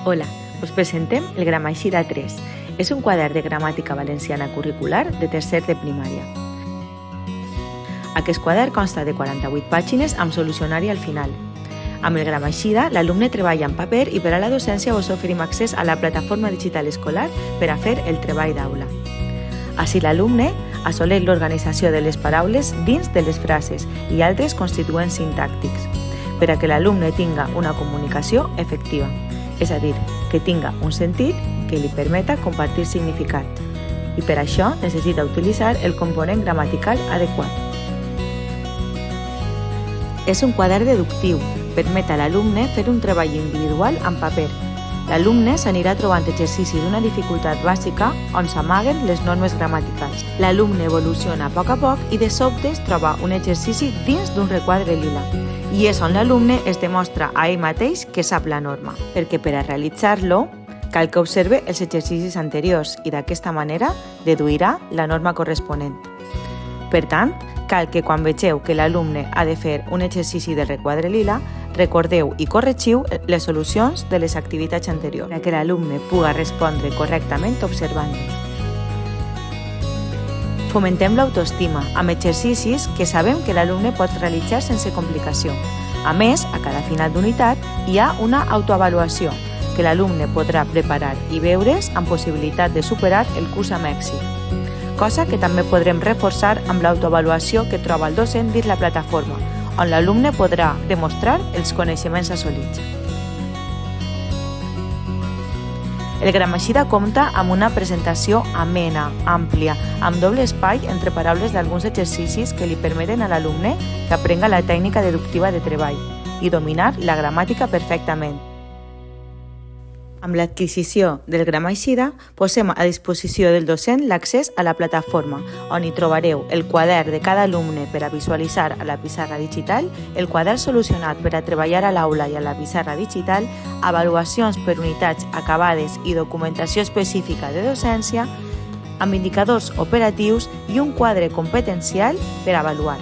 Hola, us presentem el Gramaixida 3. És un quadern de gramàtica valenciana curricular de tercer de primària. Aquest quadern consta de 48 pàgines amb solucionari al final. Amb el Gramaixida, l'alumne treballa en paper i per a la docència us oferim accés a la plataforma digital escolar per a fer el treball d'aula. Així l'alumne assoleix l'organització de les paraules dins de les frases i altres constituents sintàctics, per a que l'alumne tinga una comunicació efectiva, és a dir, que tinga un sentit que li permeta compartir significat, i per això necessita utilitzar el component gramatical adequat. És un quadern deductiu, permet a l'alumne fer un treball individual en paper. L'alumne s'anirà trobant exercicis d'una dificultat bàsica on s'amaguen les normes gramaticals. L'alumne evoluciona a poc i de sobte es troba un exercici dins d'un requadre lila. I és on l'alumne es demostra a ell mateix que sap la norma, perquè per a realitzar-lo cal que observe els exercicis anteriors i d'aquesta manera deduirà la norma corresponent. Per tant, cal que quan vegeu que l'alumne ha de fer un exercici del requadre lila, recordeu i corregiu les solucions de les activitats anteriors perquè l'alumne pugui respondre correctament observant-los. Fomentem l'autoestima amb exercicis que sabem que l'alumne pot realitzar sense complicació. A més, a cada final d'unitat hi ha una autoavaluació que l'alumne podrà preparar i veure's amb possibilitat de superar el curs amb èxit, cosa que també podrem reforçar amb l'autoavaluació que troba el docent dins la plataforma, on l'alumne podrà demostrar els coneixements assolits. El Gramaixida compta amb una presentació amena, àmplia, amb doble espai entre paraules d'alguns exercicis que li permeten a l'alumne que aprenga la tècnica deductiva de treball i dominar la gramàtica perfectament. Amb l'adquisició del Gramaixida posem a disposició del docent l'accés a la plataforma, on hi trobareu el quadern de cada alumne per a visualitzar a la pissarra digital, el quadern solucionat per a treballar a l'aula i a la pissarra digital, avaluacions per unitats acabades i documentació específica de docència, amb indicadors operatius i un quadre competencial per avaluar.